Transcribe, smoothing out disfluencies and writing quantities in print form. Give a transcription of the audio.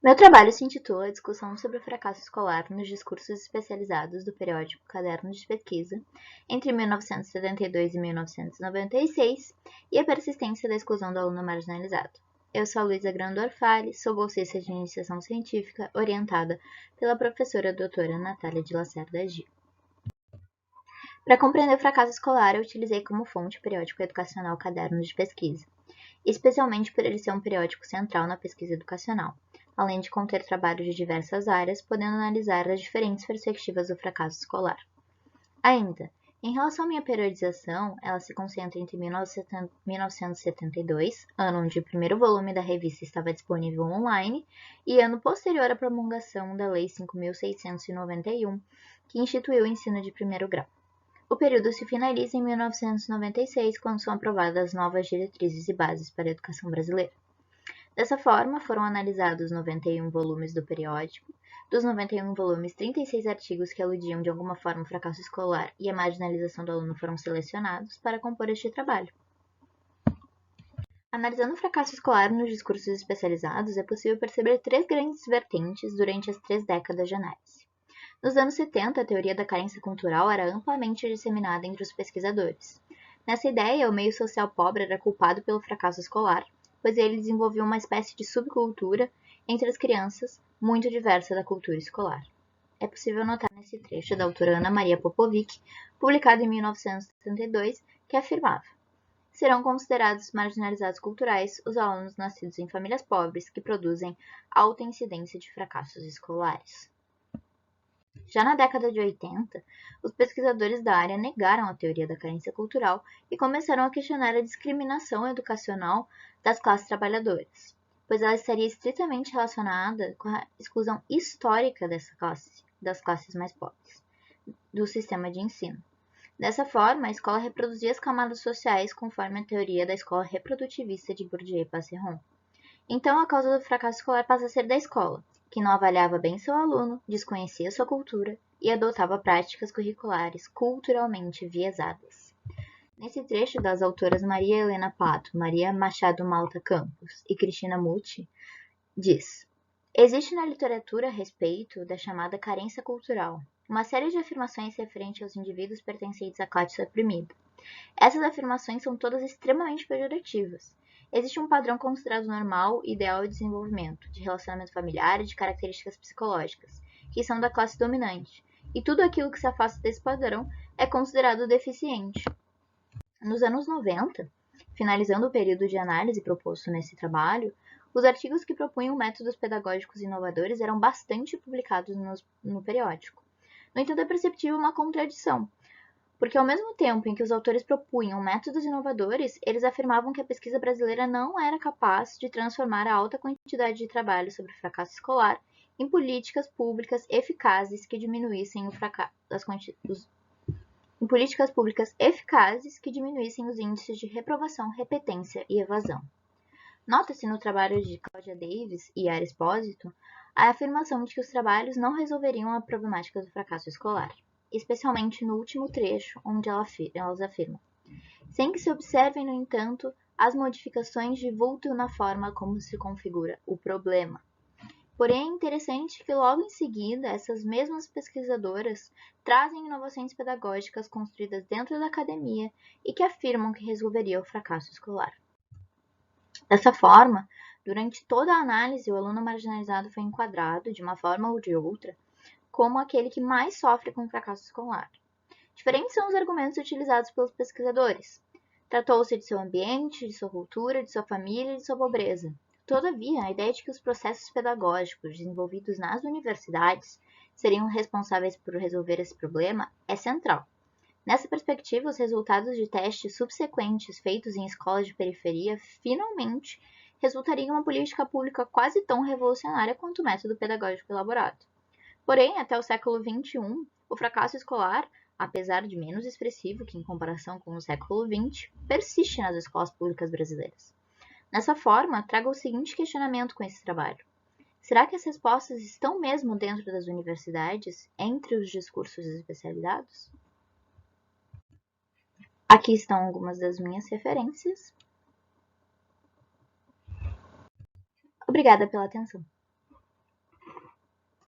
Meu trabalho se intitula Discussão sobre o fracasso escolar nos discursos especializados do periódico Cadernos de Pesquisa entre 1972 e 1996 e a persistência da exclusão do aluno marginalizado. Eu sou a Luísa Grandor Fale, sou bolsista de iniciação científica orientada pela professora doutora Natália de Lacerda Gil. Para compreender o fracasso escolar, eu utilizei como fonte o periódico educacional Cadernos de Pesquisa, especialmente por ele ser um periódico central na pesquisa educacional, além de conter trabalhos de diversas áreas, podendo analisar as diferentes perspectivas do fracasso escolar. Ainda, em relação à minha periodização, ela se concentra entre 1972, ano onde o primeiro volume da revista estava disponível online, e ano posterior à promulgação da Lei 5.691, que instituiu o ensino de primeiro grau. O período se finaliza em 1996, quando são aprovadas as novas diretrizes e bases para a educação brasileira. Dessa forma, foram analisados 91 volumes do periódico. Dos 91 volumes, 36 artigos que aludiam de alguma forma ao fracasso escolar e a marginalização do aluno foram selecionados para compor este trabalho. Analisando o fracasso escolar nos discursos especializados, é possível perceber três grandes vertentes durante as 3 décadas de análise. Nos anos 70, a teoria da carência cultural era amplamente disseminada entre os pesquisadores. Nessa ideia, o meio social pobre era culpado pelo fracasso escolar, pois ele desenvolveu uma espécie de subcultura entre as crianças, muito diversa da cultura escolar. É possível notar nesse trecho da autora Ana Maria Popovic, publicado em 1972, que afirmava: serão considerados marginalizados culturais os alunos nascidos em famílias pobres que produzem alta incidência de fracassos escolares. Já na década de 80, os pesquisadores da área negaram a teoria da carência cultural e começaram a questionar a discriminação educacional das classes trabalhadoras, pois ela estaria estritamente relacionada com a exclusão histórica das classes mais pobres do sistema de ensino. Dessa forma, a escola reproduzia as camadas sociais conforme a teoria da escola reprodutivista de Bourdieu e Passeron. Então, a causa do fracasso escolar passa a ser da escola, que não avaliava bem seu aluno, desconhecia sua cultura e adotava práticas curriculares culturalmente viesadas. Nesse trecho das autoras Maria Helena Pato, Maria Machado Malta Campos e Cristina Muti, diz: existe na literatura a respeito da chamada carência cultural, uma série de afirmações referentes aos indivíduos pertencentes à classe oprimida. Essas afirmações são todas extremamente pejorativas. Existe um padrão considerado normal, ideal de desenvolvimento, de relacionamento familiar e de características psicológicas, que são da classe dominante, e tudo aquilo que se afasta desse padrão é considerado deficiente. Nos anos 90, finalizando o período de análise proposto nesse trabalho, os artigos que propunham métodos pedagógicos inovadores eram bastante publicados no periódico. No entanto, é perceptível uma contradição, porque ao mesmo tempo em que os autores propunham métodos inovadores, eles afirmavam que a pesquisa brasileira não era capaz de transformar a alta quantidade de trabalho sobre o fracasso escolar em políticas públicas eficazes que diminuíssem os índices de reprovação, repetência e evasão. Nota-se no trabalho de Claudia Davis e Yara Espósito a afirmação de que os trabalhos não resolveriam a problemática do fracasso escolar, especialmente no último trecho, onde elas afirmam: sem que se observem, no entanto, as modificações de vulto na forma como se configura o problema. Porém, é interessante que logo em seguida, essas mesmas pesquisadoras trazem inovações pedagógicas construídas dentro da academia e que afirmam que resolveria o fracasso escolar. Dessa forma, durante toda a análise, o aluno marginalizado foi enquadrado, de uma forma ou de outra, como aquele que mais sofre com o fracasso escolar. Diferentes são os argumentos utilizados pelos pesquisadores. Tratou-se de seu ambiente, de sua cultura, de sua família e de sua pobreza. Todavia, a ideia de que os processos pedagógicos desenvolvidos nas universidades seriam responsáveis por resolver esse problema é central. Nessa perspectiva, os resultados de testes subsequentes feitos em escolas de periferia finalmente resultariam em uma política pública quase tão revolucionária quanto o método pedagógico elaborado. Porém, até o século XXI, o fracasso escolar, apesar de menos expressivo que em comparação com o século XX, persiste nas escolas públicas brasileiras. Dessa forma, trago o seguinte questionamento com esse trabalho: será que as respostas estão mesmo dentro das universidades, entre os discursos especializados? Aqui estão algumas das minhas referências. Obrigada pela atenção.